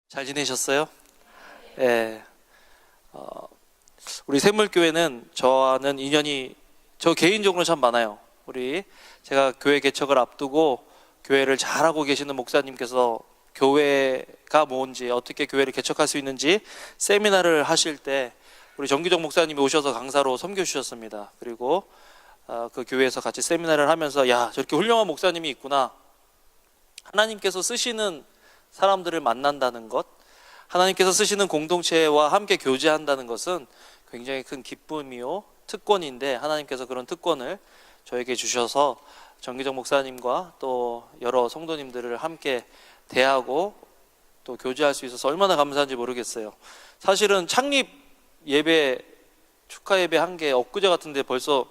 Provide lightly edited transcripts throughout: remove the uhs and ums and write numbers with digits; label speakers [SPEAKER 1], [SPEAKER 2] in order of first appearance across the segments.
[SPEAKER 1] 잘 지내셨어요? 예. 우리 샘물교회는 저와는 인연이 저 개인적으로 참 많아요. 제가 교회 개척을 앞두고 교회를 잘하고 계시는 목사님께서 교회가 뭔지, 어떻게 교회를 개척할 수 있는지 세미나를 하실 때 우리 정기정 목사님이 오셔서 강사로 섬겨 주셨습니다. 그리고 그 교회에서 같이 세미나를 하면서 야, 저렇게 훌륭한 목사님이 있구나. 하나님께서 쓰시는 사람들을 만난다는 것, 하나님께서 쓰시는 공동체와 함께 교제한다는 것은 굉장히 큰 기쁨이요 특권인데, 하나님께서 그런 특권을 저에게 주셔서 정기정 목사님과 또 여러 성도님들을 함께 대하고 또 교제할 수 있어서 얼마나 감사한지 모르겠어요. 사실은 창립 예배, 축하 예배 한 게 엊그제 같은데 벌써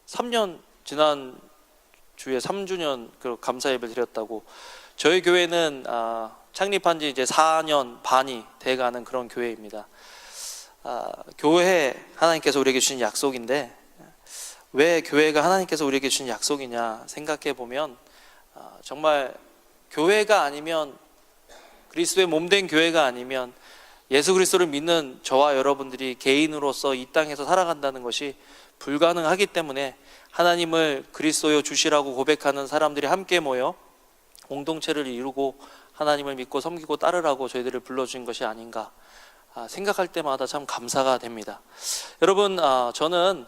[SPEAKER 1] 3년, 지난 주에 3주년 그 감사 예배를 드렸다고. 저희 교회는 창립한 지 이제 4년 반이 돼가는 그런 교회입니다. 교회 하나님께서 우리에게 주신 약속인데, 왜 교회가 하나님께서 우리에게 주신 약속이냐 생각해 보면, 정말 교회가 아니면, 그리스도의 몸된 교회가 아니면 예수 그리스도를 믿는 저와 여러분들이 개인으로서 이 땅에서 살아간다는 것이 불가능하기 때문에 하나님을 그리스도여 주시라고 고백하는 사람들이 함께 모여 공동체를 이루고 하나님을 믿고 섬기고 따르라고 저희들을 불러주신 것이 아닌가 생각할 때마다 참 감사가 됩니다. 여러분, 저는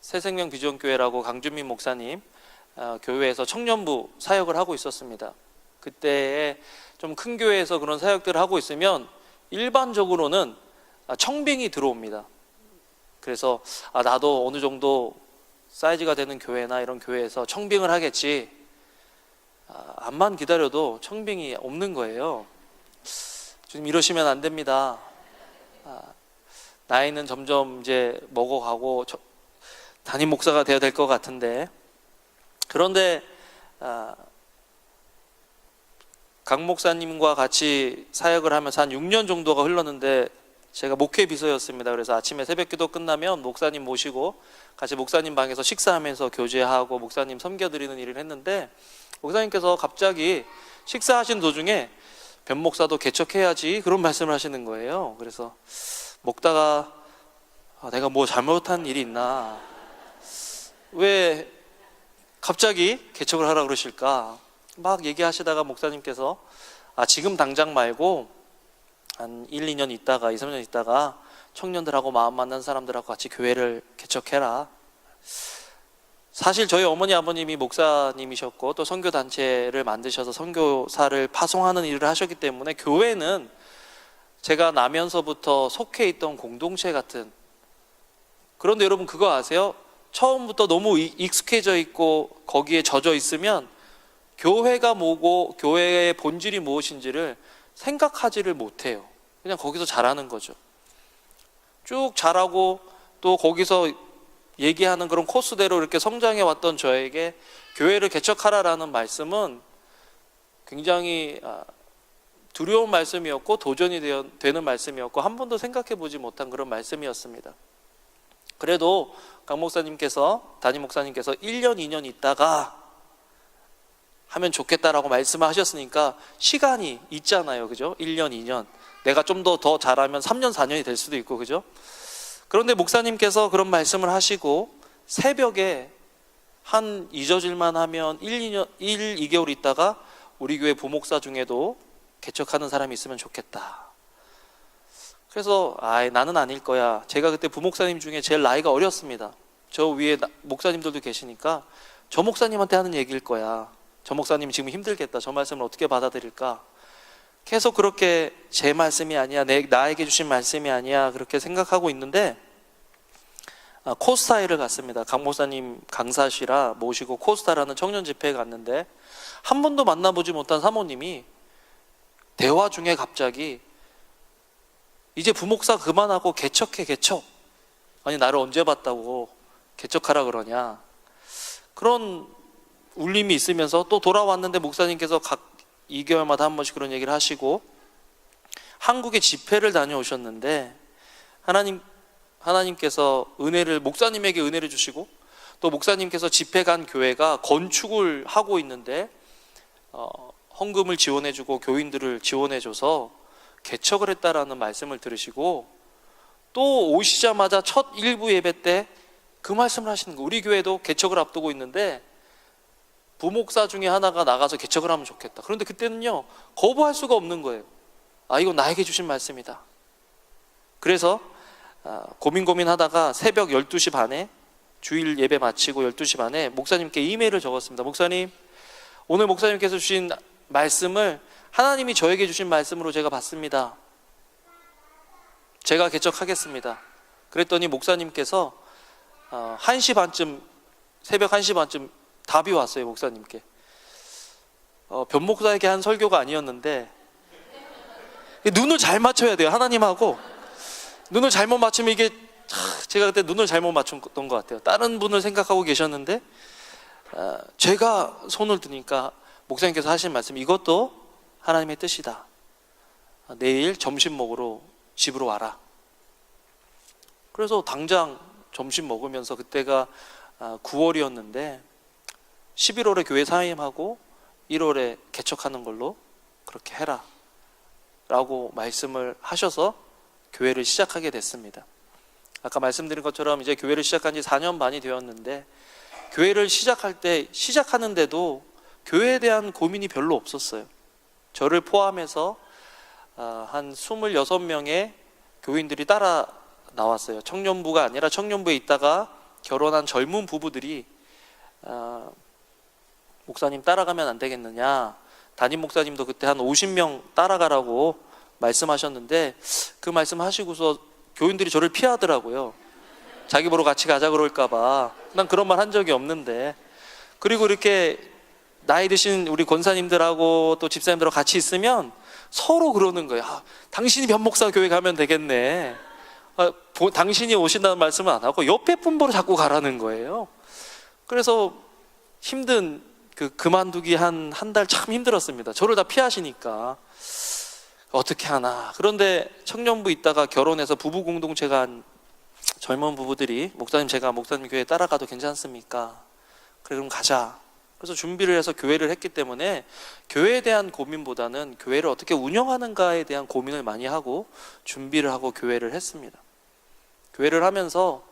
[SPEAKER 1] 새생명 비전교회라고 강준민 목사님 교회에서 청년부 사역을 하고 있었습니다. 그때에 좀 큰 교회에서 그런 사역들을 하고 있으면 일반적으로는 청빙이 들어옵니다. 그래서 나도 어느 정도 사이즈가 되는 교회나 이런 교회에서 청빙을 하겠지, 암만 기다려도 청빙이 없는 거예요. 지금 이러시면 안 됩니다. 나이는 점점 이제 먹어가고 담임 목사가 되어야 될 것 같은데, 그런데 강 목사님과 같이 사역을 하면서 한 6년 정도가 흘렀는데, 제가 목회 비서였습니다. 그래서 아침에 새벽기도 끝나면 목사님 모시고 같이 목사님 방에서 식사하면서 교제하고 목사님 섬겨드리는 일을 했는데, 목사님께서 갑자기 식사하신 도중에 변 목사도 개척해야지 그런 말씀을 하시는 거예요. 그래서 먹다가 내가 뭐 잘못한 일이 있나, 왜 갑자기 개척을 하라 그러실까 막 얘기하시다가 목사님께서 지금 당장 말고 한 1, 2년 있다가 2, 3년 있다가 청년들하고 마음 맞는 사람들하고 같이 교회를 개척해라. 사실 저희 어머니 아버님이 목사님이셨고 또 선교단체를 만드셔서 선교사를 파송하는 일을 하셨기 때문에 교회는 제가 나면서부터 속해 있던 공동체 같은. 그런데 여러분 그거 아세요? 처음부터 너무 익숙해져 있고 거기에 젖어 있으면 교회가 뭐고 교회의 본질이 무엇인지를 생각하지를 못해요. 그냥 거기서 자라는 거죠. 쭉 자라고 또 거기서 얘기하는 그런 코스대로 이렇게 성장해 왔던 저에게 교회를 개척하라라는 말씀은 굉장히 두려운 말씀이었고 도전이 되는 말씀이었고 한 번도 생각해 보지 못한 그런 말씀이었습니다. 그래도 강 목사님께서, 담임 목사님께서 1년, 2년 있다가 하면 좋겠다라고 말씀하셨으니까 시간이 있잖아요. 그죠? 1년, 2년. 내가 좀 더 잘하면 3년, 4년이 될 수도 있고, 그죠? 그런데 목사님께서 그런 말씀을 하시고 새벽에 한 잊어질만 하면 1, 2개월 있다가 우리 교회 부목사 중에도 개척하는 사람이 있으면 좋겠다. 그래서 나는 아닐 거야. 제가 그때 부목사님 중에 제일 나이가 어렸습니다. 저 위에 목사님들도 계시니까 저 목사님한테 하는 얘기일 거야. 저 목사님 지금 힘들겠다. 저 말씀을 어떻게 받아들일까? 계속 그렇게 제 말씀이 아니야, 나에게 주신 말씀이 아니야, 그렇게 생각하고 있는데 코스타에를 갔습니다. 강 목사님 강사시라 모시고 코스타라는 청년 집회에 갔는데 한 번도 만나보지 못한 사모님이 대화 중에 갑자기 이제 부목사 그만하고 개척해, 개척. 아니 나를 언제 봤다고 개척하라 그러냐, 그런 울림이 있으면서 또 돌아왔는데 목사님께서 각 2개월마다 한 번씩 그런 얘기를 하시고 한국에 집회를 다녀오셨는데 하나님께서 목사님에게 은혜를 주시고 또 목사님께서 집회 간 교회가 건축을 하고 있는데 헌금을 지원해주고 교인들을 지원해줘서 개척을 했다라는 말씀을 들으시고 또 오시자마자 첫 일부 예배 때 그 말씀을 하시는 거예요. 우리 교회도 개척을 앞두고 있는데 부목사 중에 하나가 나가서 개척을 하면 좋겠다. 그런데 그때는요, 거부할 수가 없는 거예요. 아, 이거 나에게 주신 말씀이다. 그래서 고민하다가 새벽 12시 반에 주일 예배 마치고 12시 반에 목사님께 이메일을 적었습니다. 목사님, 오늘 목사님께서 주신 말씀을 하나님이 저에게 주신 말씀으로 제가 받습니다. 제가 개척하겠습니다. 그랬더니 목사님께서 1시 반쯤, 새벽 1시 반쯤 답이 왔어요. 목사님께. 변목사에게 한 설교가 아니었는데 눈을 잘 맞춰야 돼요. 하나님하고 눈을 잘못 맞추면 이게, 제가 그때 눈을 잘못 맞췄던 것 같아요. 다른 분을 생각하고 계셨는데 제가 손을 드니까 목사님께서 하신 말씀, 이것도 하나님의 뜻이다. 내일 점심 먹으러 집으로 와라. 그래서 당장 점심 먹으면서, 그때가 9월이었는데 11월에 교회 사임하고 1월에 개척하는 걸로 그렇게 해라 라고 말씀을 하셔서 교회를 시작하게 됐습니다. 아까 말씀드린 것처럼 이제 교회를 시작한 지 4년 반이 되었는데, 교회를 시작하는데도 교회에 대한 고민이 별로 없었어요. 저를 포함해서 한 26명의 교인들이 따라 나왔어요. 청년부가 아니라 청년부에 있다가 결혼한 젊은 부부들이 목사님 따라가면 안 되겠느냐, 담임 목사님도 그때 한 50명 따라가라고 말씀하셨는데 그 말씀하시고서 교인들이 저를 피하더라고요. 자기 보러 같이 가자 그럴까봐. 난 그런 말 한 적이 없는데. 그리고 이렇게 나이 드신 우리 권사님들하고 또 집사님들하고 같이 있으면 서로 그러는 거예요. 당신이 변목사 교회 가면 되겠네. 당신이 오신다는 말씀은 안 하고 옆에 분 보러 자꾸 가라는 거예요. 그래서 힘든 그만두기 한 달 참 힘들었습니다. 저를 다 피하시니까 어떻게 하나. 그런데 청년부 있다가 결혼해서 부부 공동체가 한 젊은 부부들이, 목사님, 제가 목사님 교회 따라가도 괜찮습니까? 그래, 그럼 가자. 그래서 준비를 해서 교회를 했기 때문에 교회에 대한 고민보다는 교회를 어떻게 운영하는가에 대한 고민을 많이 하고 준비를 하고 교회를 했습니다. 교회를 하면서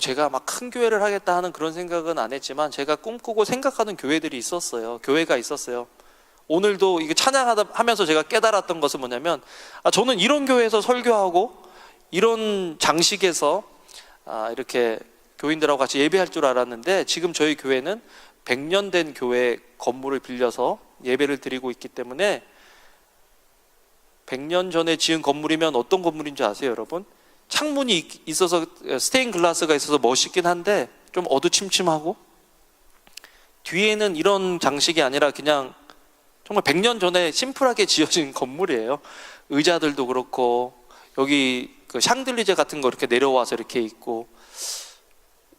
[SPEAKER 1] 제가 막 큰 교회를 하겠다 하는 그런 생각은 안 했지만 제가 꿈꾸고 생각하는 교회들이 있었어요. 교회가 있었어요. 오늘도 이게 찬양하면서 제가 깨달았던 것은 뭐냐면, 저는 이런 교회에서 설교하고 이런 장식에서 이렇게 교인들하고 같이 예배할 줄 알았는데, 지금 저희 교회는 100년 된 교회 건물을 빌려서 예배를 드리고 있기 때문에, 100년 전에 지은 건물이면 어떤 건물인지 아세요, 여러분? 창문이 있어서, 스테인 글라스가 있어서 멋있긴 한데 좀 어두침침하고, 뒤에는 이런 장식이 아니라 그냥 정말 100년 전에 심플하게 지어진 건물이에요. 의자들도 그렇고, 여기 샹들리제 같은 거 이렇게 내려와서 이렇게 있고.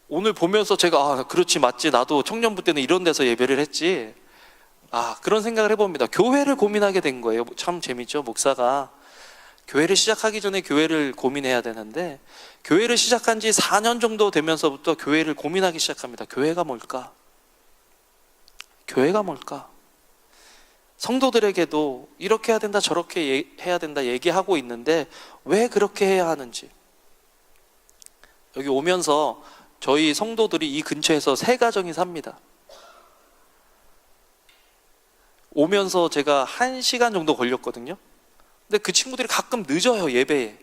[SPEAKER 1] 오늘 보면서 제가 그렇지, 맞지, 나도 청년부 때는 이런 데서 예배를 했지, 그런 생각을 해봅니다. 교회를 고민하게 된 거예요. 참 재밌죠. 목사가 교회를 시작하기 전에 교회를 고민해야 되는데, 교회를 시작한 지 4년 정도 되면서부터 교회를 고민하기 시작합니다. 교회가 뭘까? 교회가 뭘까? 성도들에게도 이렇게 해야 된다, 저렇게 해야 된다 얘기하고 있는데 왜 그렇게 해야 하는지. 여기 오면서 저희 성도들이 이 근처에서 3가정이 삽니다. 오면서 제가 1시간 정도 걸렸거든요. 근데 그 친구들이 가끔 늦어요, 예배에.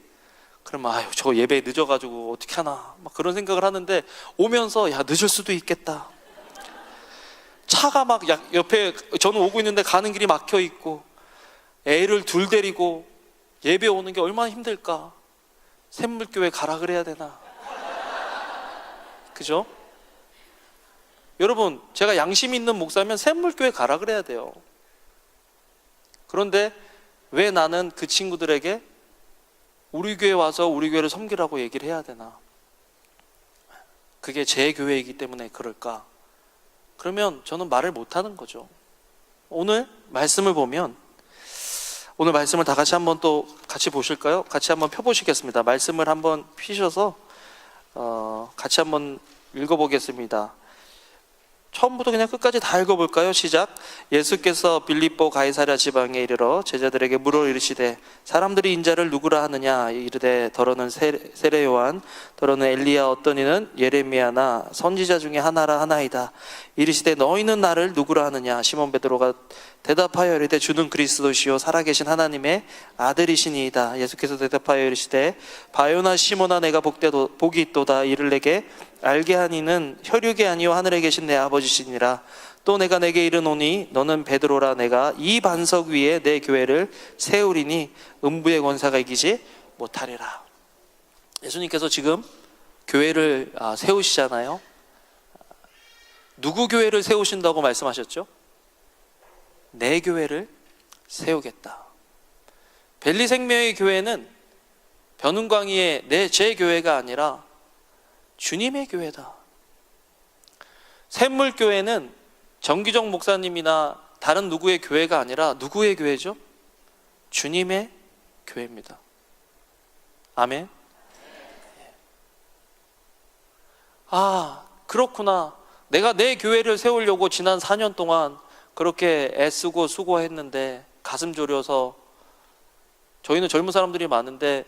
[SPEAKER 1] 그러면 저 예배에 늦어가지고 어떻게 하나 막 그런 생각을 하는데, 오면서 늦을 수도 있겠다. 차가 막 옆에, 저는 오고 있는데 가는 길이 막혀 있고, 애를 둘 데리고 예배 오는 게 얼마나 힘들까. 샘물교회 가라 그래야 되나. 그죠? 여러분, 제가 양심 있는 목사면 샘물교회 가라 그래야 돼요. 그런데 왜 나는 그 친구들에게 우리 교회 와서 우리 교회를 섬기라고 얘기를 해야 되나? 그게 제 교회이기 때문에 그럴까? 그러면 저는 말을 못하는 거죠. 오늘 말씀을 보면, 오늘 말씀을 다 같이 한번 또 같이 보실까요? 같이 한번 펴보시겠습니다. 말씀을 한번 피셔서 같이 한번 읽어보겠습니다. 처음부터 그냥 끝까지 다 읽어볼까요? 시작. 예수께서 빌립보 가이사랴 지방에 이르러 제자들에게 물어 이르시되 사람들이 인자를 누구라 하느냐 이르되 더러는 세례 요한 더러는 엘리야 어떤 이는 예레미야나 선지자 중에 하나라 하나이다. 이르시되 너희는 나를 누구라 하느냐. 시몬 베드로가 대답하여 이르되 주는 그리스도시요 살아계신 하나님의 아들이시니이다. 예수께서 대답하여 이르시되 바요나 시몬아 내가 복이 있도다. 이를 내게 알게 한 이는 혈육이 아니요 하늘에 계신 내 아버지시니라. 또 내가 내게 이르노니 너는 베드로라. 내가 이 반석 위에 내 교회를 세우리니 음부의 권세가 이기지 못하리라. 예수님께서 지금 교회를 세우시잖아요. 누구 교회를 세우신다고 말씀하셨죠? 내 교회를 세우겠다. 벨리생명의 교회는 변은광이의 제 교회가 아니라 주님의 교회다. 샘물교회는 정기정 목사님이나 다른 누구의 교회가 아니라 누구의 교회죠? 주님의 교회입니다. 아멘. 그렇구나. 내가 내 교회를 세우려고 지난 4년 동안 그렇게 애쓰고 수고했는데 가슴 졸여서, 저희는 젊은 사람들이 많은데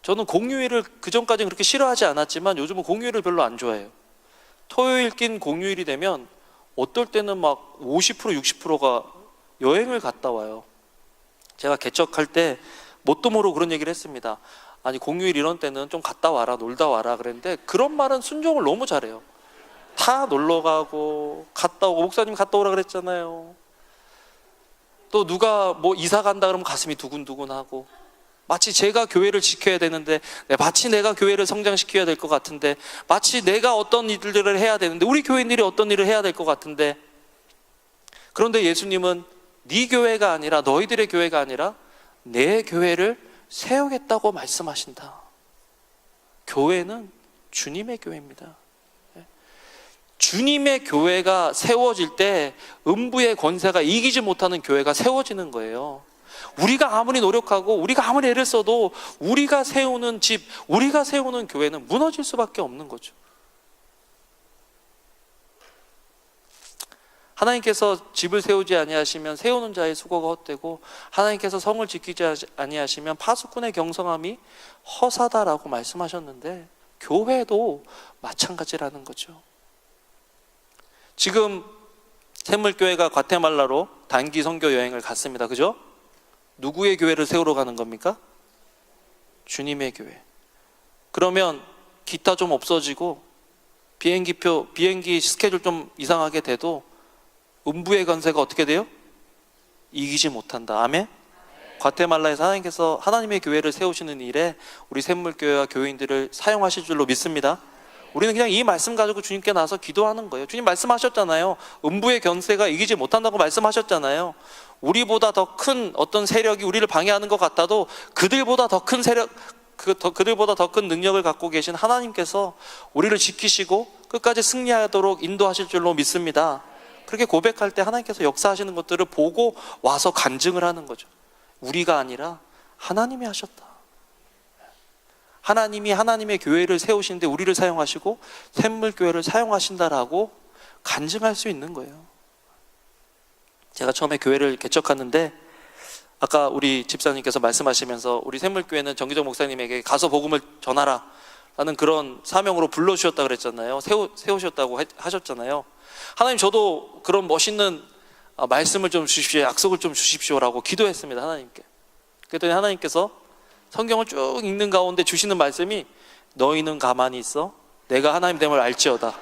[SPEAKER 1] 저는 공휴일을 그전까지는 그렇게 싫어하지 않았지만 요즘은 공휴일을 별로 안 좋아해요. 토요일 낀 공휴일이 되면 어떨 때는 막 50% 60%가 여행을 갔다 와요. 제가 개척할 때 뭣도 모르고 그런 얘기를 했습니다. 아니 공휴일 이런 때는 좀 갔다 와라, 놀다 와라 그랬는데 그런 말은 순종을 너무 잘해요. 다 놀러 가고 갔다 오고, 목사님 갔다 오라 그랬잖아요. 또 누가 뭐 이사 간다 그러면 가슴이 두근두근하고, 마치 제가 교회를 지켜야 되는데, 마치 내가 교회를 성장시켜야 될 것 같은데, 마치 내가 어떤 일들을 해야 되는데, 우리 교인들이 어떤 일을 해야 될 것 같은데, 그런데 예수님은 네 교회가 아니라, 너희들의 교회가 아니라 내 교회를 세우겠다고 말씀하신다. 교회는 주님의 교회입니다. 주님의 교회가 세워질 때 음부의 권세가 이기지 못하는 교회가 세워지는 거예요. 우리가 아무리 노력하고 우리가 아무리 애를 써도 우리가 세우는 집, 우리가 세우는 교회는 무너질 수밖에 없는 거죠. 하나님께서 집을 세우지 아니하시면 세우는 자의 수고가 헛되고, 하나님께서 성을 지키지 아니하시면 파수꾼의 경성함이 허사다라고 말씀하셨는데, 교회도 마찬가지라는 거죠. 지금 샘물교회가 과테말라로 단기 선교 여행을 갔습니다. 그죠? 누구의 교회를 세우러 가는 겁니까? 주님의 교회. 그러면 기타 좀 없어지고 비행기 스케줄 좀 이상하게 돼도 음부의 권세가 어떻게 돼요? 이기지 못한다. 아멘? 과테말라에서 하나님께서 하나님의 교회를 세우시는 일에 우리 샘물교회와 교인들을 사용하실 줄로 믿습니다. 우리는 그냥 이 말씀 가지고 주님께 나서 기도하는 거예요. 주님 말씀하셨잖아요. 음부의 권세가 이기지 못한다고 말씀하셨잖아요. 우리보다 더 큰 어떤 세력이 우리를 방해하는 것 같아도 그들보다 더 큰 세력, 그들보다 더 큰 능력을 갖고 계신 하나님께서 우리를 지키시고 끝까지 승리하도록 인도하실 줄로 믿습니다. 그렇게 고백할 때 하나님께서 역사하시는 것들을 보고 와서 간증을 하는 거죠. 우리가 아니라 하나님이 하셨다. 하나님이 하나님의 교회를 세우시는데 우리를 사용하시고 샘물교회를 사용하신다라고 간증할 수 있는 거예요. 제가 처음에 교회를 개척하는데 아까 우리 집사님께서 말씀하시면서 우리 샘물교회는 정기정 목사님에게 가서 복음을 전하라 라는 그런 사명으로 불러주셨다고 그랬잖아요. 세우셨다고 하셨잖아요. 하나님, 저도 그런 멋있는 말씀을 좀 주십시오, 약속을 좀 주십시오라고 기도했습니다. 하나님께. 그랬더니 하나님께서 성경을 쭉 읽는 가운데 주시는 말씀이, 너희는 가만히 있어 내가 하나님 됨을 알지어다.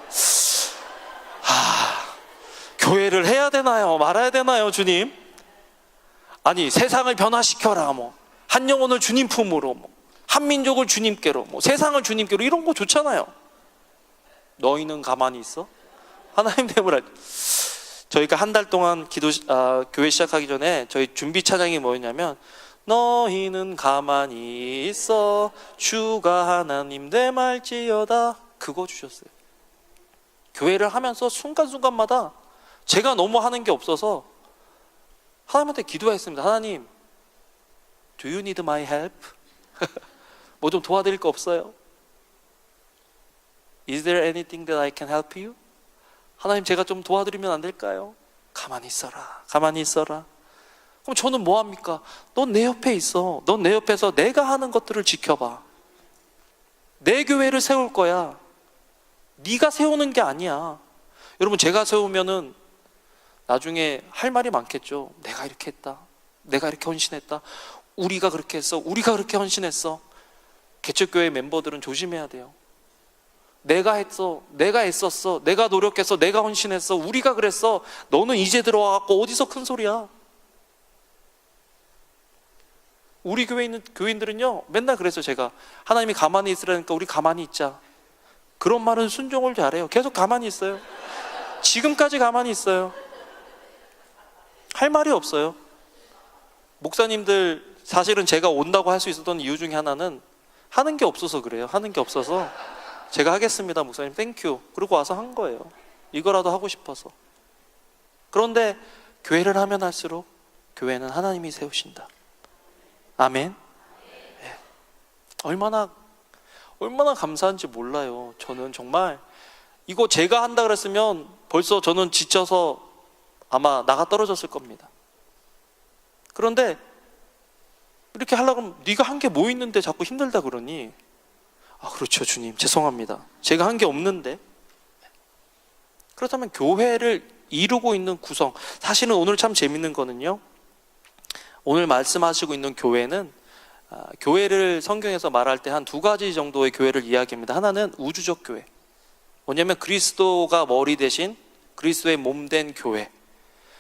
[SPEAKER 1] 교회를 해야 되나요? 말아야 되나요? 주님, 아니 세상을 변화시켜라, 한 영혼을 주님 품으로, 한 민족을 주님께로, 세상을 주님께로, 이런 거 좋잖아요. 너희는 가만히 있어 하나님 됨을 알지. 저희가 한 달 동안 교회 시작하기 전에 저희 준비 찬양이 뭐였냐면, 너희는 가만히 있어 주가 하나님 됨 알지어다, 그거 주셨어요. 교회를 하면서 순간순간마다 제가 너무 하는 게 없어서 하나님한테 기도했습니다. 하나님, Do you need my help? 뭐 좀 도와드릴 거 없어요? Is there anything that I can help you? 하나님 제가 좀 도와드리면 안 될까요? 가만히 있어라. 가만히 있어라. 그럼 저는 뭐 합니까? 넌 내 옆에 있어. 넌 내 옆에서 내가 하는 것들을 지켜봐. 내 교회를 세울 거야. 네가 세우는 게 아니야. 여러분, 제가 세우면은 나중에 할 말이 많겠죠. 내가 이렇게 했다. 내가 이렇게 헌신했다. 우리가 그렇게 했어. 우리가 그렇게 헌신했어. 개척교회 멤버들은 조심해야 돼요. 내가 했어. 내가 애썼어. 내가 노력했어. 내가 헌신했어. 우리가 그랬어. 너는 이제 들어와갖고 어디서 큰 소리야. 우리 교회에 있는 교인들은요, 맨날 그랬어요. 제가 하나님이 가만히 있으라니까 우리 가만히 있자. 그런 말은 순종을 잘해요. 계속 가만히 있어요. 지금까지 가만히 있어요. 할 말이 없어요. 목사님들, 사실은 제가 온다고 할 수 있었던 이유 중에 하나는 하는 게 없어서 그래요. 하는 게 없어서 제가 하겠습니다 목사님, 땡큐, 그러고 와서 한 거예요. 이거라도 하고 싶어서. 그런데 교회를 하면 할수록 교회는 하나님이 세우신다. 아멘. 네. 얼마나 감사한지 몰라요. 저는 정말 이거 제가 한다 그랬으면 벌써 저는 지쳐서 아마 나가 떨어졌을 겁니다. 그런데 이렇게 하려고 하면 네가 한 게 뭐 있는데 자꾸 힘들다 그러니, 아 그렇죠 주님, 죄송합니다. 제가 한 게 없는데. 그렇다면 교회를 이루고 있는 구성, 사실은 오늘 참 재밌는 거는요, 오늘 말씀하시고 있는 교회는 교회를 성경에서 말할 때 한 두 가지 정도의 교회를 이야기합니다. 하나는 우주적 교회, 뭐냐면 그리스도가 머리 대신 그리스도의 몸 된 교회.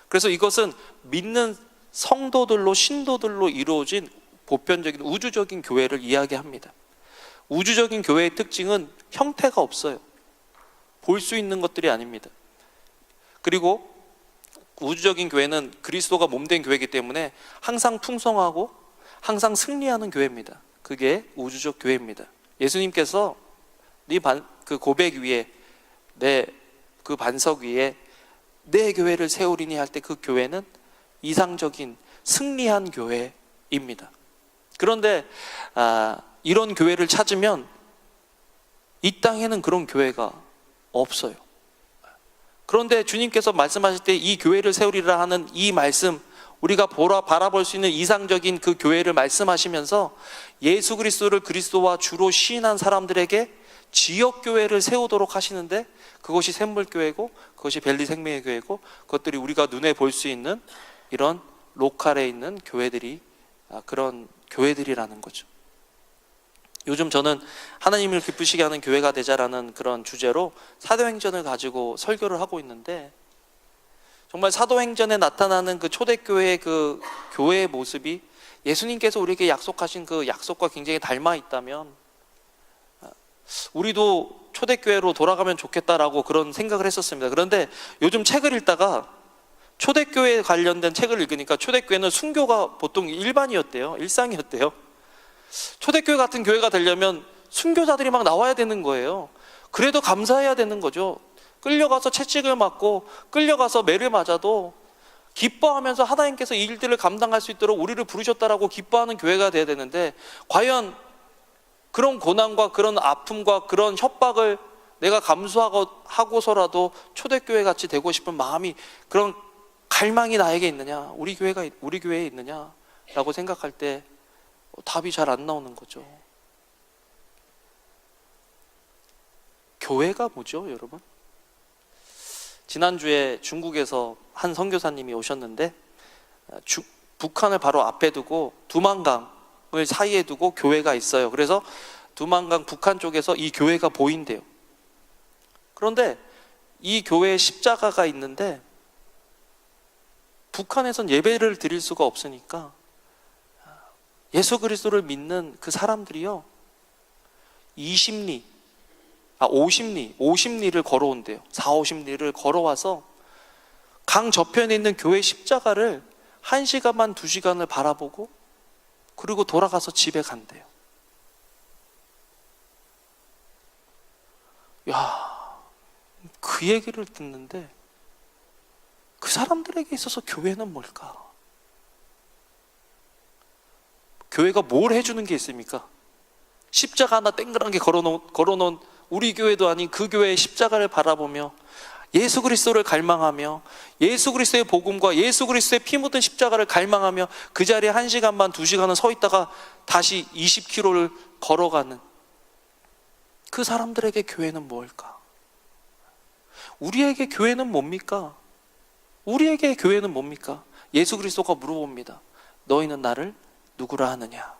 [SPEAKER 1] 그래서 이것은 믿는 성도들로, 신도들로 이루어진 보편적인 우주적인 교회를 이야기합니다. 우주적인 교회의 특징은 형태가 없어요. 볼 수 있는 것들이 아닙니다. 그리고 우주적인 교회는 그리스도가 몸된 교회이기 때문에 항상 풍성하고 항상 승리하는 교회입니다. 그게 우주적 교회입니다. 예수님께서 그 고백 위에, 그 반석 위에 내 교회를 세우리니 할 때 그 교회는 이상적인 승리한 교회입니다. 그런데 이런 교회를 찾으면 이 땅에는 그런 교회가 없어요. 그런데 주님께서 말씀하실 때 이 교회를 세우리라 하는 이 말씀, 우리가 바라볼 수 있는 이상적인 그 교회를 말씀하시면서 예수 그리스도를 그리스도와 주로 시인한 사람들에게 지역교회를 세우도록 하시는데, 그것이 샘물교회고 그것이 벨리생명의 교회고, 그것들이 우리가 눈에 볼 수 있는 이런 로컬에 있는 교회들이 그런 교회들이라는 거죠. 요즘 저는 하나님을 기쁘시게 하는 교회가 되자라는 그런 주제로 사도행전을 가지고 설교를 하고 있는데, 정말 사도행전에 나타나는 그 초대교회의 그 교회의 모습이 예수님께서 우리에게 약속하신 그 약속과 굉장히 닮아 있다면 우리도 초대교회로 돌아가면 좋겠다라고 그런 생각을 했었습니다. 그런데 요즘 책을 읽다가 초대교회에 관련된 책을 읽으니까 초대교회는 순교가 보통 일반이었대요. 일상이었대요. 초대교회 같은 교회가 되려면 순교자들이 막 나와야 되는 거예요. 그래도 감사해야 되는 거죠. 끌려가서 채찍을 맞고 끌려가서 매를 맞아도 기뻐하면서 하나님께서 이 일들을 감당할 수 있도록 우리를 부르셨다라고 기뻐하는 교회가 돼야 되는데, 과연 그런 고난과 그런 아픔과 그런 협박을 내가 감수하고서라도 초대교회 같이 되고 싶은 마음이, 그런 갈망이 나에게 있느냐, 우리 교회에 있느냐라고 생각할 때 답이 잘 안 나오는 거죠. 교회가 뭐죠, 여러분? 지난주에 중국에서 한 선교사님이 오셨는데 북한을 바로 앞에 두고 두만강을 사이에 두고 교회가 있어요. 그래서 두만강 북한 쪽에서 이 교회가 보인대요. 그런데 이 교회에 십자가가 있는데 북한에선 예배를 드릴 수가 없으니까 예수 그리스도를 믿는 그 사람들이요, 50리를 걸어온대요. 50리를 걸어와서 강 저편에 있는 교회 십자가를 1시간만 2시간을 바라보고 그리고 돌아가서 집에 간대요. 야, 그 얘기를 듣는데 그 사람들에게 있어서 교회는 뭘까? 교회가 뭘 해주는 게 있습니까? 십자가 하나 땡그란 게 걸어놓은 우리 교회도 아닌 그 교회의 십자가를 바라보며 예수 그리스도를 갈망하며 예수 그리스도의 복음과 예수 그리스도의 피 묻은 십자가를 갈망하며 그 자리에 1시간 반, 2시간은 서 있다가 다시 20km를 걸어가는 그 사람들에게 교회는 뭘까? 우리에게 교회는 뭡니까? 우리에게 교회는 뭡니까? 예수 그리스도가 물어봅니다. 너희는 나를 누구라 하느냐?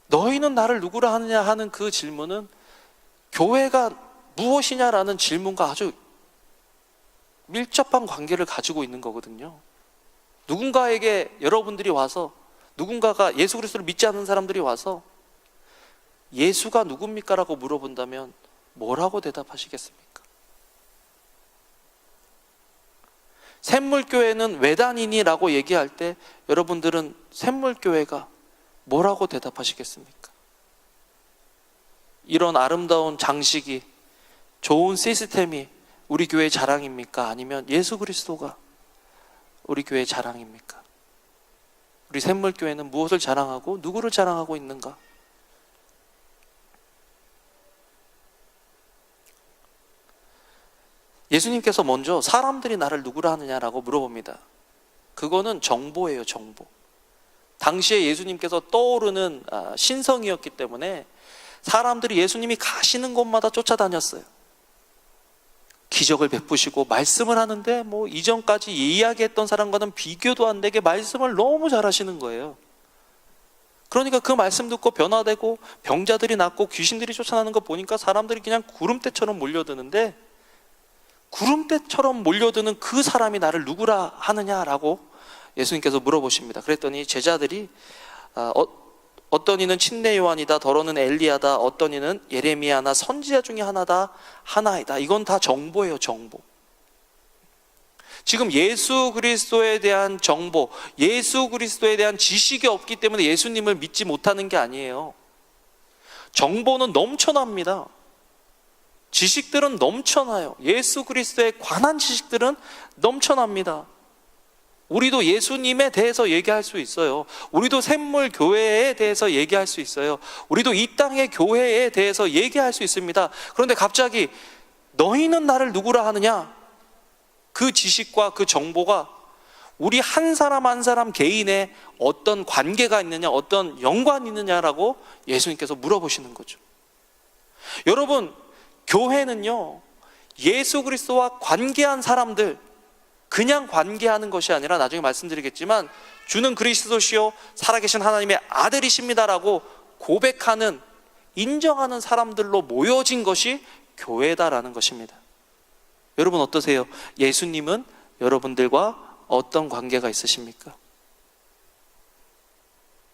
[SPEAKER 1] 너희는 나를 누구라 하느냐 하는 그 질문은 교회가 무엇이냐라는 질문과 아주 밀접한 관계를 가지고 있는 거거든요. 누군가에게 여러분들이 와서, 누군가가 예수 그리스도를 믿지 않는 사람들이 와서 예수가 누굽니까? 라고 물어본다면 뭐라고 대답하시겠습니까? 샘물교회는 왜 다니니? 라고 얘기할 때 여러분들은 샘물교회가 뭐라고 대답하시겠습니까? 이런 아름다운 장식이, 좋은 시스템이 우리 교회의 자랑입니까? 아니면 예수 그리스도가 우리 교회의 자랑입니까? 우리 샘물교회는 무엇을 자랑하고 누구를 자랑하고 있는가? 예수님께서 먼저 사람들이 나를 누구라 하느냐라고 물어봅니다. 그거는 정보예요, 정보. 당시에 예수님께서 떠오르는 신성이었기 때문에 사람들이 예수님이 가시는 곳마다 쫓아다녔어요. 기적을 베푸시고 말씀을 하는데 뭐 이전까지 이야기했던 사람과는 비교도 안 되게 말씀을 너무 잘하시는 거예요. 그러니까 그 말씀 듣고 변화되고 병자들이 낫고 귀신들이 쫓아나는 거 보니까 사람들이 그냥 구름대처럼 몰려드는데, 구름대처럼 몰려드는 그 사람이 나를 누구라 하느냐라고 예수님께서 물어보십니다. 그랬더니 제자들이 어떤 이는 침례 요한이다, 더러는 엘리야다, 어떤 이는 예레미야나 선지자 중에 하나이다. 이건 다 정보예요, 정보. 지금 예수 그리스도에 대한 정보, 예수 그리스도에 대한 지식이 없기 때문에 예수님을 믿지 못하는 게 아니에요. 정보는 넘쳐납니다. 지식들은 넘쳐나요. 예수 그리스도에 관한 지식들은 넘쳐납니다. 우리도 예수님에 대해서 얘기할 수 있어요. 우리도 샘물 교회에 대해서 얘기할 수 있어요. 우리도 이 땅의 교회에 대해서 얘기할 수 있습니다. 그런데 갑자기 너희는 나를 누구라 하느냐? 그 지식과 그 정보가 우리 한 사람 한 사람 개인의 어떤 관계가 있느냐, 어떤 연관이 있느냐라고 예수님께서 물어보시는 거죠. 여러분, 교회는요, 예수 그리스도와 관계한 사람들, 그냥 관계하는 것이 아니라 나중에 말씀드리겠지만 주는 그리스도시요 살아계신 하나님의 아들이십니다라고 고백하는, 인정하는 사람들로 모여진 것이 교회다라는 것입니다. 여러분 어떠세요? 예수님은 여러분들과 어떤 관계가 있으십니까?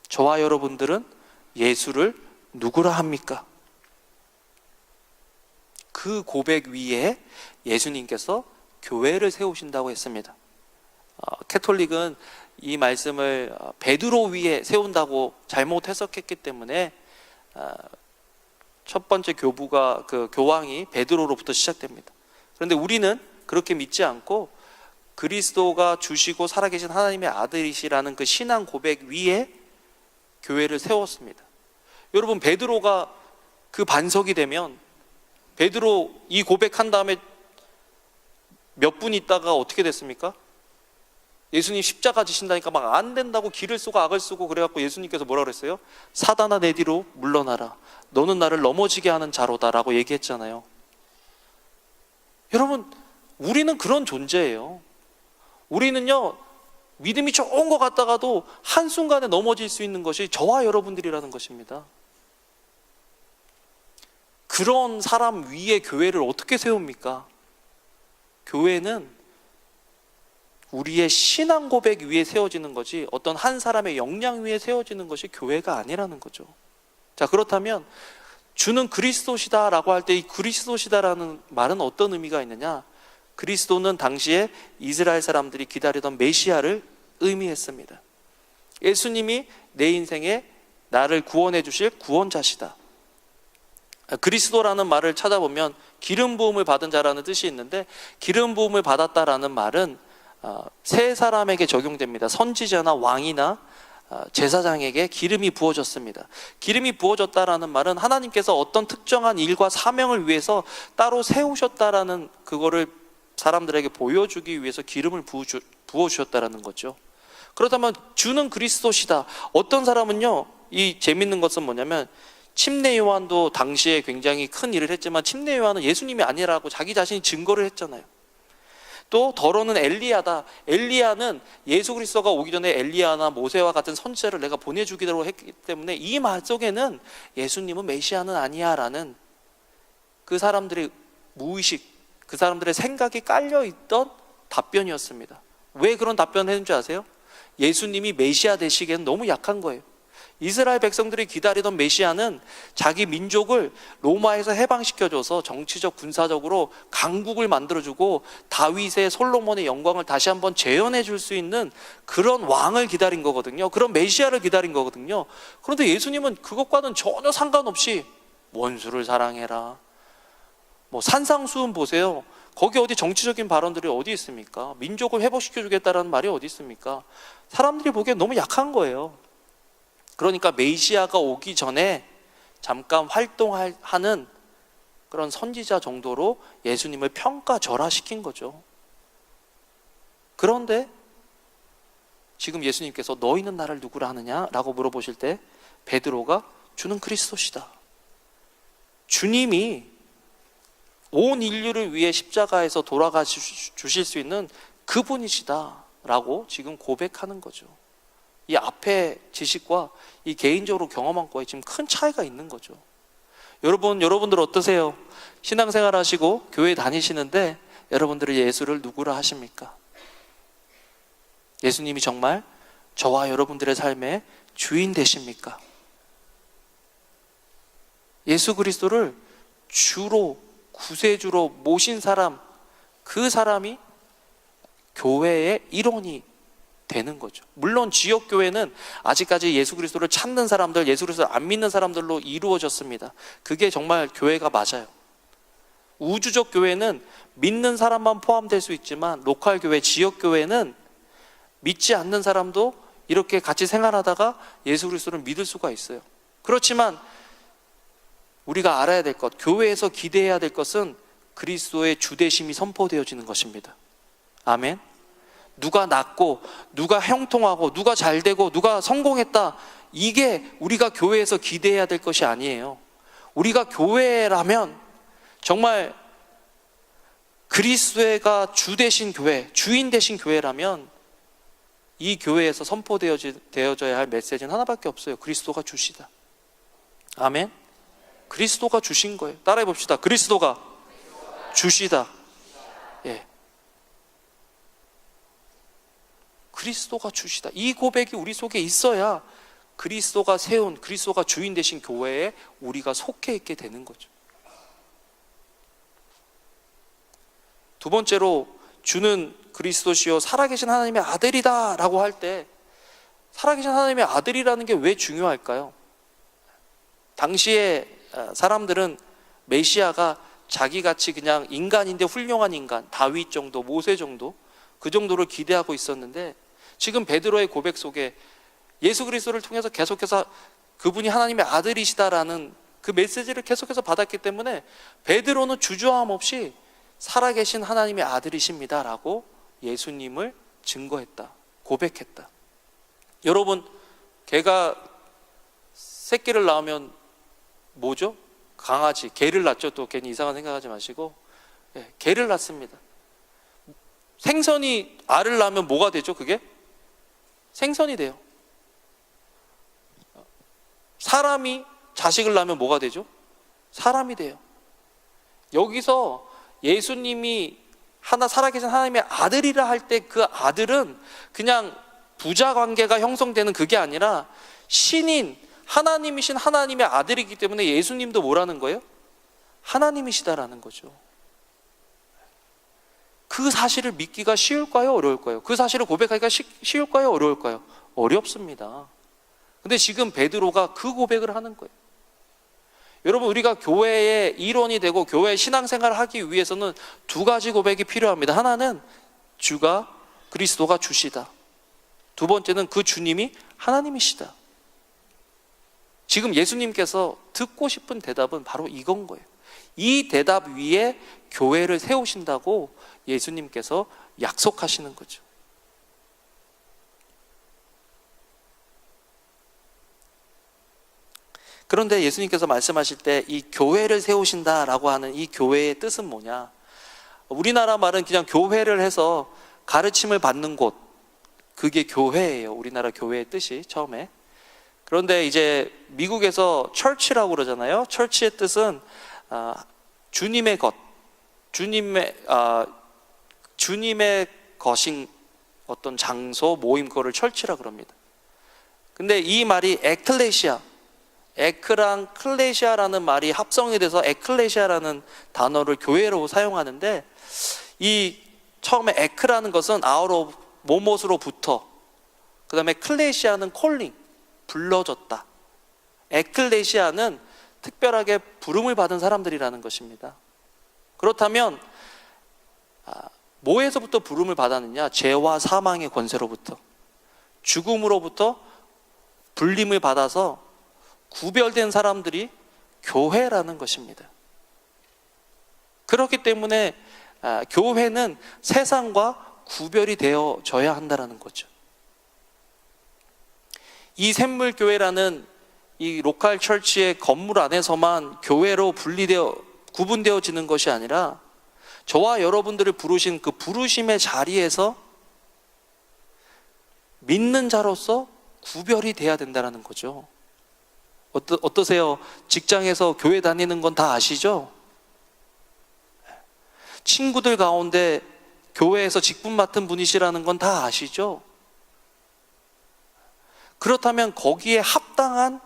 [SPEAKER 1] 저와 여러분들은 예수를 누구라 합니까? 그 고백 위에 예수님께서 교회를 세우신다고 했습니다. 캐톨릭은 이 말씀을 베드로 위에 세운다고 잘못 해석했기 때문에 첫 번째 교부가, 그 교황이 베드로로부터 시작됩니다. 그런데 우리는 그렇게 믿지 않고 그리스도가 주시고 살아계신 하나님의 아들이시라는 그 신앙 고백 위에 교회를 세웠습니다. 여러분, 베드로가 그 반석이 되면, 베드로 이 고백한 다음에 몇 분 있다가 어떻게 됐습니까? 예수님 십자가 지신다니까 막 안 된다고 기를 쓰고 악을 쓰고 그래갖고 예수님께서 뭐라 그랬어요? 사단아 내 뒤로 물러나라, 너는 나를 넘어지게 하는 자로다 라고 얘기했잖아요. 여러분, 우리는 그런 존재예요. 우리는요, 믿음이 좋은 것 같다가도 한순간에 넘어질 수 있는 것이 저와 여러분들이라는 것입니다. 그런 사람 위에 교회를 어떻게 세웁니까? 교회는 우리의 신앙 고백 위에 세워지는 거지 어떤 한 사람의 역량 위에 세워지는 것이 교회가 아니라는 거죠. 자, 그렇다면 주는 그리스도시다 라고 할 때 이 그리스도시다라는 말은 어떤 의미가 있느냐? 그리스도는 당시에 이스라엘 사람들이 기다리던 메시아를 의미했습니다. 예수님이 내 인생에 나를 구원해 주실 구원자시다. 그리스도라는 말을 찾아보면 기름 부음을 받은 자라는 뜻이 있는데, 기름 부음을 받았다라는 말은 세 사람에게 적용됩니다. 선지자나 왕이나 제사장에게 기름이 부어졌습니다. 기름이 부어졌다라는 말은 하나님께서 어떤 특정한 일과 사명을 위해서 따로 세우셨다라는 그거를 사람들에게 보여주기 위해서 기름을 부어주셨다라는 거죠. 그렇다면 주는 그리스도시다. 어떤 사람은요, 이 재밌는 것은 뭐냐면 침례 요한도 당시에 굉장히 큰 일을 했지만 침례 요한은 예수님이 아니라고 자기 자신이 증거를 했잖아요. 또 더러는 엘리야다. 엘리야는 예수 그리스도가 오기 전에 엘리야나 모세와 같은 선지자를 내가 보내주기로 했기 때문에 이 말 속에는 예수님은 메시아는 아니야 라는 그 사람들의 무의식, 그 사람들의 생각이 깔려있던 답변이었습니다. 왜 그런 답변을 했는지 아세요? 예수님이 메시아 되시기에는 너무 약한 거예요. 이스라엘 백성들이 기다리던 메시아는 자기 민족을 로마에서 해방시켜줘서 정치적 군사적으로 강국을 만들어주고 다윗의 솔로몬의 영광을 다시 한번 재현해 줄 수 있는 그런 왕을 기다린 거거든요. 그런 메시아를 기다린 거거든요. 그런데 예수님은 그것과는 전혀 상관없이 원수를 사랑해라, 뭐 산상수훈 보세요. 거기 어디 정치적인 발언들이 어디 있습니까? 민족을 회복시켜 주겠다라는 말이 어디 있습니까? 사람들이 보기엔 너무 약한 거예요. 그러니까 메시아가 오기 전에 잠깐 활동하는 그런 선지자 정도로 예수님을 평가절하시킨 거죠. 그런데 지금 예수님께서 너희는 나를 누구라 하느냐? 라고 물어보실 때 베드로가 주는 그리스도시다. 주님이 온 인류를 위해 십자가에서 돌아가 주실 수 있는 그분이시다 라고 지금 고백하는 거죠. 이 앞에 지식과 이 개인적으로 경험한 거에 지금 큰 차이가 있는 거죠. 여러분들 어떠세요? 신앙생활 하시고 교회 다니시는데 여러분들이 예수를 누구라 하십니까? 예수님이 정말 저와 여러분들의 삶의 주인 되십니까? 예수 그리스도를 주로, 구세주로 모신 사람, 그 사람이 교회의 일원이 되는 거죠. 물론 지역교회는 아직까지 예수 그리스도를 찾는 사람들, 예수 그리스도를 안 믿는 사람들로 이루어졌습니다. 그게 정말 교회가 맞아요. 우주적 교회는 믿는 사람만 포함될 수 있지만 로컬 교회, 지역 교회는 믿지 않는 사람도 이렇게 같이 생활하다가 예수 그리스도를 믿을 수가 있어요. 그렇지만 우리가 알아야 될 것, 교회에서 기대해야 될 것은 그리스도의 주되심이 선포되어지는 것입니다. 아멘. 누가 낫고 누가 형통하고 누가 잘되고 누가 성공했다, 이게 우리가 교회에서 기대해야 될 것이 아니에요. 우리가 교회라면 정말 그리스도가 주 되신 교회, 주인 되신 교회라면 이 교회에서 선포되어져야 할 메시지는 하나밖에 없어요. 그리스도가 주시다. 아멘. 그리스도가 주신 거예요. 따라해 봅시다. 그리스도가 주시다. 예. 그리스도가 주시다. 이 고백이 우리 속에 있어야 그리스도가 세운, 그리스도가 주인 되신 교회에 우리가 속해 있게 되는 거죠. 두 번째로, 주는 그리스도시요 살아계신 하나님의 아들이다 라고 할 때, 살아계신 하나님의 아들이라는 게 왜 중요할까요? 당시에 사람들은 메시아가 자기같이 그냥 인간인데 훌륭한 인간, 다윗 정도, 모세 정도, 그 정도를 기대하고 있었는데, 지금 베드로의 고백 속에 예수 그리스도를 통해서 계속해서 그분이 하나님의 아들이시다라는 그 메시지를 계속해서 받았기 때문에 베드로는 주저함 없이 살아계신 하나님의 아들이십니다 라고 예수님을 증거했다, 고백했다. 여러분, 개가 새끼를 낳으면 뭐죠? 강아지, 개를 낳죠. 또 괜히 이상한 생각하지 마시고, 개를 낳습니다. 생선이 알을 낳으면 뭐가 되죠? 그게 생선이 돼요. 사람이 자식을 낳으면 뭐가 되죠? 사람이 돼요. 여기서 예수님이 살아계신 하나님의 아들이라 할 때 그 아들은 그냥 부자 관계가 형성되는 그게 아니라 신인, 하나님이신 하나님의 아들이기 때문에 예수님도 뭐라는 거예요? 하나님이시다라는 거죠. 그 사실을 믿기가 쉬울까요? 어려울까요? 그 사실을 고백하기가 쉬울까요? 어려울까요? 어렵습니다. 근데 지금 베드로가 그 고백을 하는 거예요. 여러분, 우리가 교회의 일원이 되고 교회의 신앙생활을 하기 위해서는 두 가지 고백이 필요합니다. 하나는 그리스도가 주시다. 두 번째는 그 주님이 하나님이시다. 지금 예수님께서 듣고 싶은 대답은 바로 이건 거예요. 이 대답 위에 교회를 세우신다고 예수님께서 약속하시는 거죠. 그런데 예수님께서 말씀하실 때 이 교회를 세우신다라고 하는 이 교회의 뜻은 뭐냐? 우리나라 말은 그냥 교회를 해서 가르침을 받는 곳, 그게 교회예요. 우리나라 교회의 뜻이 처음에. 그런데 이제 미국에서 church라고 그러잖아요. church의 뜻은 주님의 것, 주님의 것인 어떤 장소, 모임, 그거를 church라 그럽니다. 근데 이 말이 에클레시아, 에크랑 클레시아라는 말이 합성이 돼서 에클레시아라는 단어를 교회로 사용하는데, 이 처음에 에크라는 것은 아우로 모못으로부터, 그 다음에 클레시아는 콜링, 불러줬다. 에클레시아는 특별하게 부름을 받은 사람들이라는 것입니다. 그렇다면 뭐에서부터 부름을 받았느냐? 죄와 사망의 권세로부터, 죽음으로부터 불림을 받아서 구별된 사람들이 교회라는 것입니다. 그렇기 때문에 교회는 세상과 구별이 되어져야 한다는 거죠. 이 샘물교회라는 이 로컬 처치의 건물 안에서만 교회로 구분되어지는 것이 아니라, 저와 여러분들을 부르신 그 부르심의 자리에서 믿는 자로서 구별이 돼야 된다는 거죠. 어떠세요? 직장에서 교회 다니는 건 다 아시죠? 친구들 가운데 교회에서 직분 맡은 분이시라는 건 다 아시죠? 그렇다면 거기에 합당한,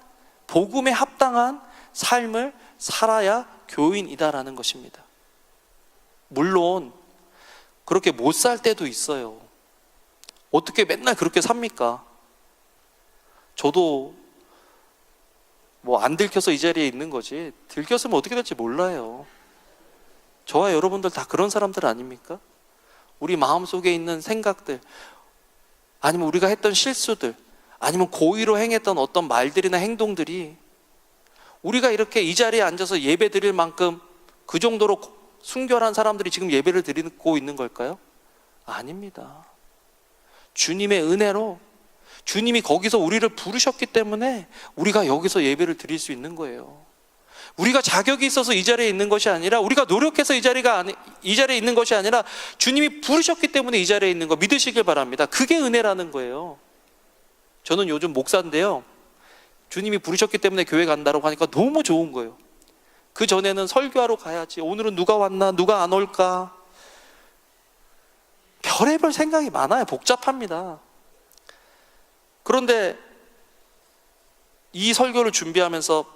[SPEAKER 1] 복음에 합당한 삶을 살아야 교인이다라는 것입니다. 물론 그렇게 못 살 때도 있어요. 어떻게 맨날 그렇게 삽니까? 저도 안 들켜서 이 자리에 있는 거지, 들켰으면 어떻게 될지 몰라요. 저와 여러분들 다 그런 사람들 아닙니까? 우리 마음속에 있는 생각들, 아니면 우리가 했던 실수들, 아니면 고의로 행했던 어떤 말들이나 행동들이 우리가 이렇게 이 자리에 앉아서 예배 드릴 만큼 그 정도로 순결한 사람들이 지금 예배를 드리고 있는 걸까요? 아닙니다. 주님의 은혜로, 주님이 거기서 우리를 부르셨기 때문에 우리가 여기서 예배를 드릴 수 있는 거예요. 우리가 자격이 있어서 이 자리에 있는 것이 아니라, 우리가 노력해서 이 자리에 있는 것이 아니라, 주님이 부르셨기 때문에 이 자리에 있는 거 믿으시길 바랍니다. 그게 은혜라는 거예요. 저는 요즘 목사인데요, 주님이 부르셨기 때문에 교회 간다고 하니까 너무 좋은 거예요. 그 전에는 설교하러 가야지, 오늘은 누가 왔나, 누가 안 올까, 별의별 생각이 많아요. 복잡합니다. 그런데 이 설교를 준비하면서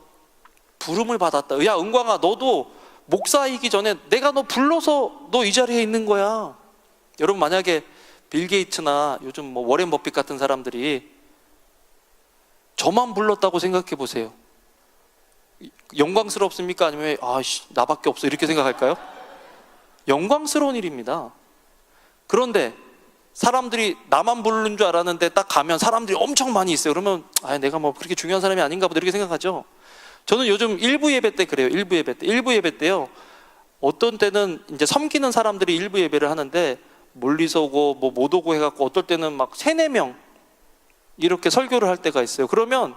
[SPEAKER 1] 부름을 받았다. 야, 은광아, 너도 목사이기 전에 내가 너 불러서 너 이 자리에 있는 거야. 여러분, 만약에 빌 게이츠나 요즘 워렌 버핏 같은 사람들이 저만 불렀다고 생각해 보세요. 영광스럽습니까? 아니면 나밖에 없어, 이렇게 생각할까요? 영광스러운 일입니다. 그런데 사람들이 나만 부르는 줄 알았는데 딱 가면 사람들이 엄청 많이 있어요. 그러면 내가 그렇게 중요한 사람이 아닌가 보다, 이렇게 생각하죠. 저는 요즘 일부 예배 때 그래요. 일부 예배 때요, 어떤 때는 이제 섬기는 사람들이 일부 예배를 하는데 멀리서 오고 못 오고 해갖고 어떨 때는 막 3-4명 이렇게 설교를 할 때가 있어요. 그러면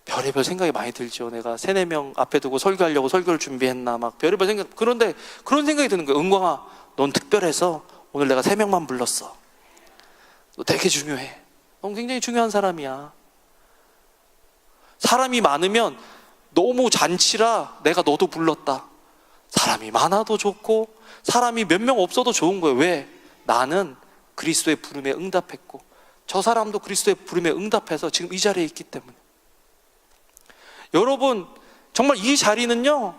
[SPEAKER 1] 별의별 생각이 많이 들죠. 내가 3-4명 앞에 두고 설교하려고 설교를 준비했나, 막 별의별 생각. 그런데 그런 생각이 드는 거예요. 은광아, 넌 특별해서 오늘 내가 3명만 불렀어. 너 되게 중요해. 넌 굉장히 중요한 사람이야. 사람이 많으면 너무 잔치라 내가 너도 불렀다. 사람이 많아도 좋고 사람이 몇 명 없어도 좋은 거예요. 왜? 나는 그리스도의 부름에 응답했고 저 사람도 그리스도의 부름에 응답해서 지금 이 자리에 있기 때문에. 여러분, 정말 이 자리는요,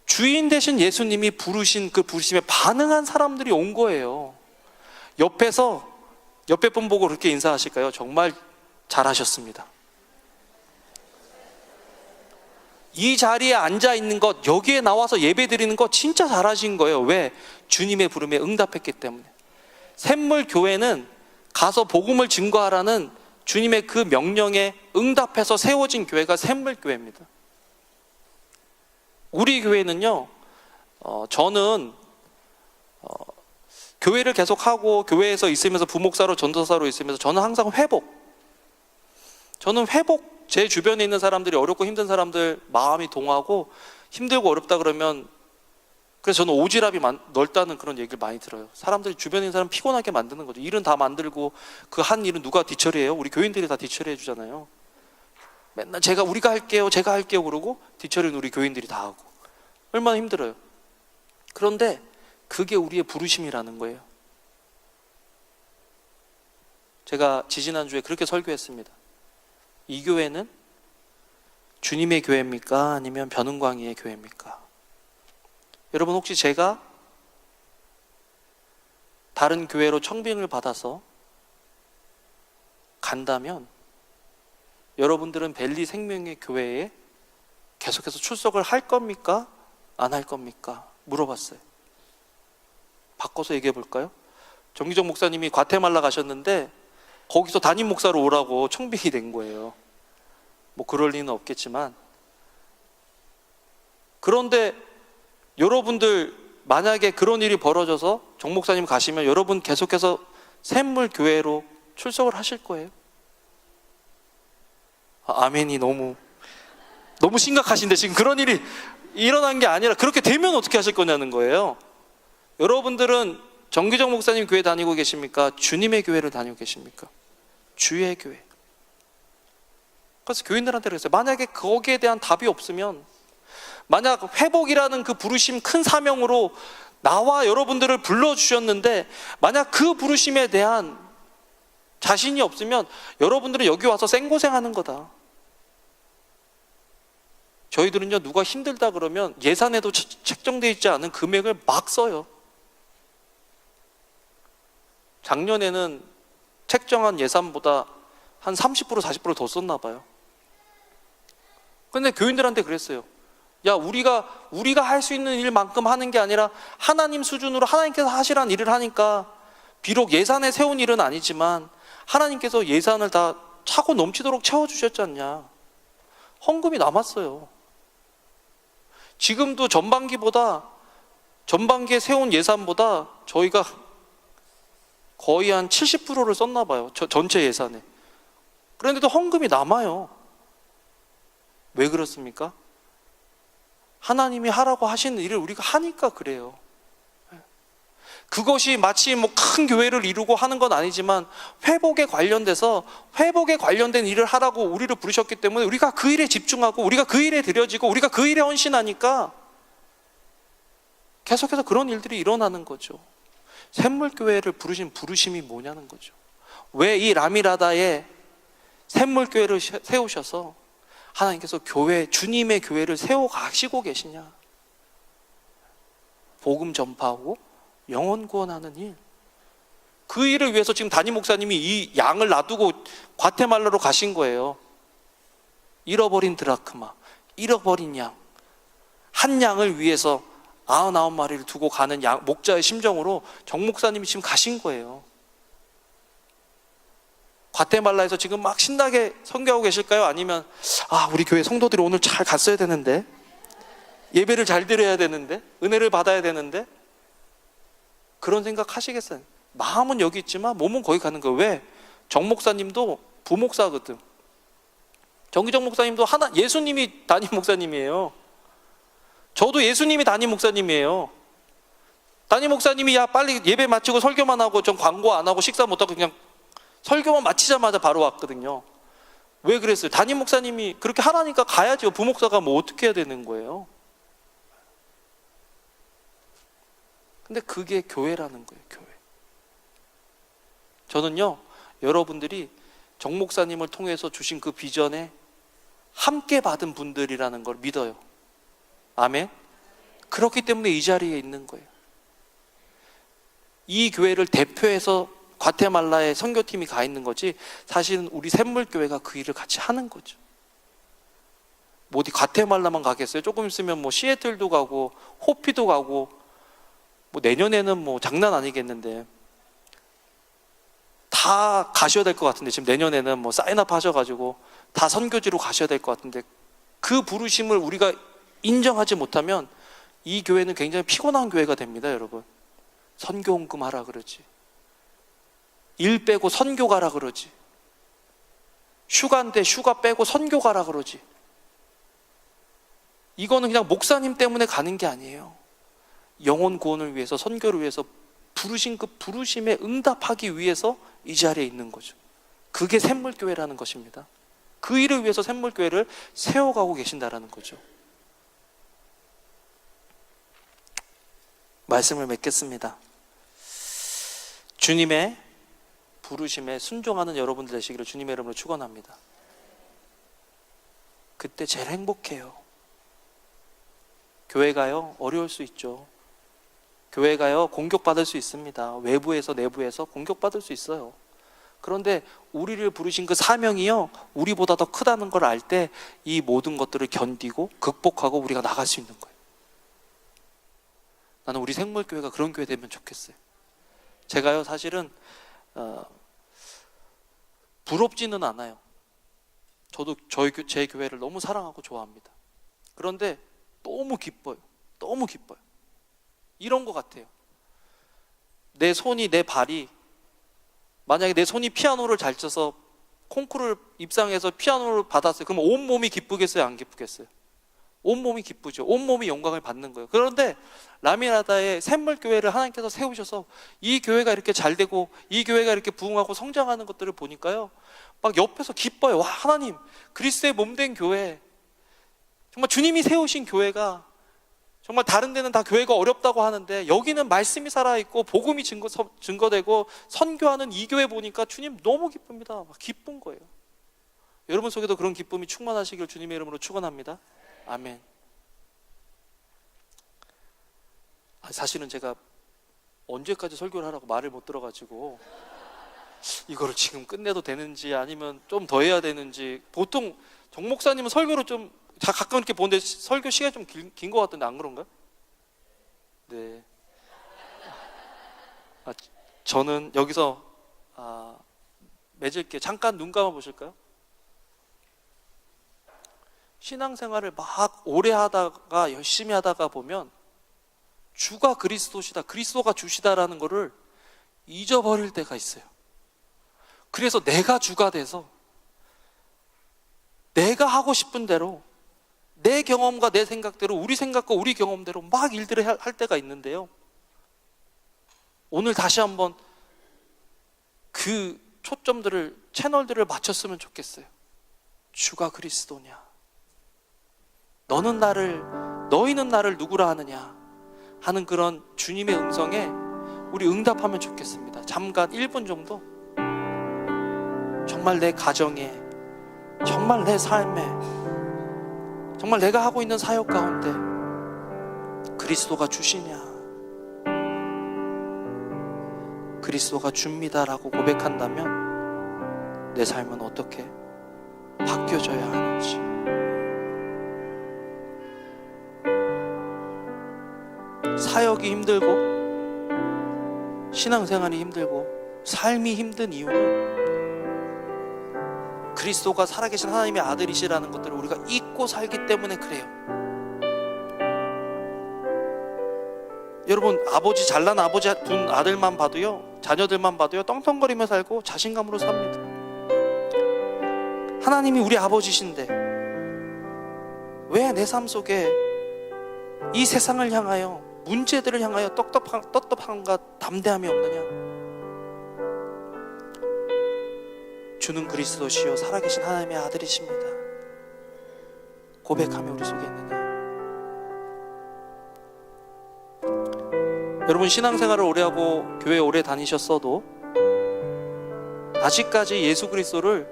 [SPEAKER 1] 주인 되신 예수님이 부르신 그 부르심에 반응한 사람들이 온 거예요. 옆에 분 보고 그렇게 인사하실까요? 정말 잘하셨습니다. 이 자리에 앉아 있는 것, 여기에 나와서 예배 드리는 것 진짜 잘하신 거예요. 왜? 주님의 부름에 응답했기 때문에. 샘물교회는 가서 복음을 증거하라는 주님의 그 명령에 응답해서 세워진 교회가 샘물교회입니다. 우리 교회는요, 저는 교회를 계속하고 교회에서 있으면서 부목사로 전도사로 있으면서 저는 항상 저는 제 주변에 있는 사람들이 어렵고 힘든 사람들 마음이 동하고 힘들고 어렵다 그러면, 그래서 저는 오지랖이 넓다는 그런 얘기를 많이 들어요. 사람들이 주변에 있는 사람 피곤하게 만드는 거죠. 일은 다 만들고 그 한 일은 누가 뒤처리해요? 우리 교인들이 다 뒤처리해 주잖아요. 맨날 우리가 할게요, 제가 할게요 그러고 뒤처리는 우리 교인들이 다 하고. 얼마나 힘들어요. 그런데 그게 우리의 부르심이라는 거예요. 제가 지지난주에 그렇게 설교했습니다. 이 교회는 주님의 교회입니까? 아니면 변은광이의 교회입니까? 여러분, 혹시 제가 다른 교회로 청빙을 받아서 간다면 여러분들은 벨리 생명의 교회에 계속해서 출석을 할 겁니까? 안 할 겁니까? 물어봤어요. 바꿔서 얘기해 볼까요? 정기정 목사님이 과테말라 가셨는데 거기서 담임 목사로 오라고 청빙이 된 거예요. 뭐 그럴 리는 없겠지만, 그런데 여러분들 만약에 그런 일이 벌어져서 정 목사님 가시면 여러분 계속해서 샘물교회로 출석을 하실 거예요? 아멘이 너무 심각하신데, 지금 그런 일이 일어난 게 아니라 그렇게 되면 어떻게 하실 거냐는 거예요. 여러분들은 정기정 목사님 교회 다니고 계십니까? 주님의 교회를 다니고 계십니까? 주의 교회. 그래서 교인들한테 그랬어요. 만약에 거기에 대한 답이 없으면, 만약 회복이라는 그 부르심 큰 사명으로 나와 여러분들을 불러주셨는데 만약 그 부르심에 대한 자신이 없으면 여러분들은 여기 와서 생고생하는 거다. 저희들은요, 누가 힘들다 그러면 예산에도 책정되어 있지 않은 금액을 막 써요. 작년에는 책정한 예산보다 한 30% 40% 더 썼나 봐요. 근데 교인들한테 그랬어요. 야, 우리가 할 수 있는 일만큼 하는 게 아니라 하나님 수준으로 하나님께서 하시라는 일을 하니까, 비록 예산에 세운 일은 아니지만 하나님께서 예산을 다 차고 넘치도록 채워주셨지 않냐. 헌금이 남았어요. 지금도 전반기에 세운 예산보다 저희가 거의 한 70%를 썼나 봐요. 전체 예산에. 그런데도 헌금이 남아요. 왜 그렇습니까? 하나님이 하라고 하시는 일을 우리가 하니까 그래요. 그것이 마치 뭐 큰 교회를 이루고 하는 건 아니지만 회복에 관련된 일을 하라고 우리를 부르셨기 때문에 우리가 그 일에 집중하고 우리가 그 일에 들여지고 우리가 그 일에 헌신하니까 계속해서 그런 일들이 일어나는 거죠. 샘물교회를 부르신 부르심이 뭐냐는 거죠. 왜 이 라미라다에 샘물교회를 세우셔서 하나님께서 주님의 교회를 세워 가시고 계시냐. 복음 전파하고 영혼 구원하는 일, 그 일을 위해서 지금 담임 목사님이 이 양을 놔두고 과테말라로 가신 거예요. 잃어버린 드라크마, 잃어버린 양, 한 양을 위해서 99마리를 두고 가는 목자의 심정으로 정 목사님이 지금 가신 거예요. 과테말라에서 지금 막 신나게 선교하고 계실까요? 아니면 우리 교회 성도들이 오늘 잘 갔어야 되는데, 예배를 잘 드려야 되는데, 은혜를 받아야 되는데, 그런 생각 하시겠어요? 마음은 여기 있지만 몸은 거기 가는 거예요. 왜? 정 목사님도 부목사거든. 정기정 목사님도 예수님이 담임 목사님이에요. 저도 예수님이 담임 목사님이에요. 담임 목사님이 야 빨리 예배 마치고 설교만 하고 전 광고 안 하고 식사 못 하고 그냥 설교만 마치자마자 바로 왔거든요. 왜 그랬어요? 담임 목사님이 그렇게 하라니까 가야죠. 부목사가 뭐 어떻게 해야 되는 거예요? 근데 그게 교회라는 거예요. 교회. 저는요, 여러분들이 정 목사님을 통해서 주신 그 비전에 함께 받은 분들이라는 걸 믿어요. 아멘. 그렇기 때문에 이 자리에 있는 거예요. 이 교회를 대표해서 과테말라에 선교팀이 가 있는 거지, 사실은 우리 샘물교회가 그 일을 같이 하는 거죠. 뭐 어디 과테말라만 가겠어요? 조금 있으면 뭐 시애틀도 가고 호피도 가고 뭐 내년에는 뭐 장난 아니겠는데, 다 다 가셔야 될 것 같은데, 지금 내년에는 뭐 사인업 하셔가지고 다 선교지로 가셔야 될 것 같은데, 그 부르심을 우리가 인정하지 못하면 이 교회는 굉장히 피곤한 교회가 됩니다. 여러분, 선교원금 하라 그러지, 일 빼고 선교 가라 그러지, 휴가인데 휴가 빼고 선교 가라 그러지. 이거는 그냥 목사님 때문에 가는 게 아니에요. 영혼 구원을 위해서, 선교를 위해서, 부르신 그 부르심에 응답하기 위해서 이 자리에 있는 거죠. 그게 샘물교회라는 것입니다. 그 일을 위해서 샘물교회를 세워가고 계신다라는 거죠. 말씀을 맺겠습니다. 주님의 부르심에 순종하는 여러분들 되시기를 주님의 이름으로 축원합니다. 그때 제일 행복해요. 교회가요, 어려울 수 있죠. 교회가요, 공격받을 수 있습니다. 외부에서 내부에서 공격받을 수 있어요. 그런데 우리를 부르신 그 사명이요, 우리보다 더 크다는 걸 알 때 이 모든 것들을 견디고 극복하고 우리가 나갈 수 있는 거예요. 나는 우리 생물교회가 그런 교회 되면 좋겠어요. 제가요, 사실은 부럽지는 않아요. 저도 제 교회를 너무 사랑하고 좋아합니다. 그런데 너무 기뻐요. 너무 기뻐요. 이런 것 같아요. 내 손이, 내 발이, 만약에 내 손이 피아노를 잘 쳐서 콩쿠르를 입상해서 피아노를 받았어요. 그럼 온몸이 기쁘겠어요? 안 기쁘겠어요? 온몸이 기쁘죠. 온몸이 영광을 받는 거예요. 그런데 라미라다의 샘물교회를 하나님께서 세우셔서 이 교회가 이렇게 잘 되고 이 교회가 이렇게 부흥하고 성장하는 것들을 보니까요, 막 옆에서 기뻐요. 와, 하나님, 그리스도의 몸된 교회, 정말 주님이 세우신 교회가, 정말 다른 데는 다 교회가 어렵다고 하는데 여기는 말씀이 살아있고 복음이 증거되고 선교하는 이 교회 보니까 주님 너무 기쁩니다. 막 기쁜 거예요. 여러분 속에도 그런 기쁨이 충만하시길 주님의 이름으로 축원합니다. 아멘. 사실은 제가 언제까지 설교를 하라고 말을 못 들어가지고 이거를 지금 끝내도 되는지 아니면 좀 더 해야 되는지. 보통 정 목사님은 설교를 좀 가끔 이렇게 보는데 설교 시간이 좀 긴 것 같던데 안 그런가요? 네. 저는 여기서 맺을게. 잠깐 눈 감아 보실까요? 신앙생활을 막 오래 하다가 열심히 하다가 보면 주가 그리스도시다, 그리스도가 주시다라는 것을 잊어버릴 때가 있어요. 그래서 내가 주가 돼서 내가 하고 싶은 대로, 내 경험과 내 생각대로, 우리 생각과 우리 경험대로 막 일들을 할 때가 있는데요, 오늘 다시 한번 그 초점들을, 채널들을 맞췄으면 좋겠어요. 주가 그리스도냐, 너희는 나를 누구라 하느냐 하는 그런 주님의 음성에 우리 응답하면 좋겠습니다. 잠깐 1분 정도 정말 내 가정에, 정말 내 삶에, 정말 내가 하고 있는 사역 가운데 그리스도가 주시냐, 그리스도가 줍니다라고 고백한다면 내 삶은 어떻게 바뀌어져야 하는지. 사역이 힘들고 신앙생활이 힘들고 삶이 힘든 이유는 그리스도가 살아계신 하나님의 아들이시라는 것들을 우리가 잊고 살기 때문에 그래요. 여러분, 잘난 아버지 둔 아들만 봐도요, 자녀들만 봐도요, 떵떵거리며 살고 자신감으로 삽니다. 하나님이 우리 아버지신데 왜 내 삶 속에 이 세상을 향하여, 문제들을 향하여 떳떳함과 담대함이 없느냐? 주는 그리스도시요 살아계신 하나님의 아들이십니다. 고백하며 우리 속에 있느냐? 여러분, 신앙생활을 오래 하고 교회 오래 다니셨어도 아직까지 예수 그리스도를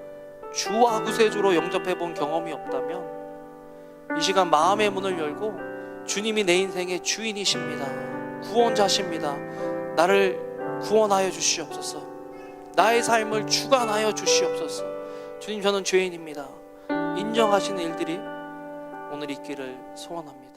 [SPEAKER 1] 주와 구세주로 영접해 본 경험이 없다면 이 시간 마음의 문을 열고, 주님이 내 인생의 주인이십니다, 구원자십니다, 나를 구원하여 주시옵소서, 나의 삶을 주관하여 주시옵소서, 주님 저는 죄인입니다 인정하시는 일들이 오늘 있기를 소원합니다.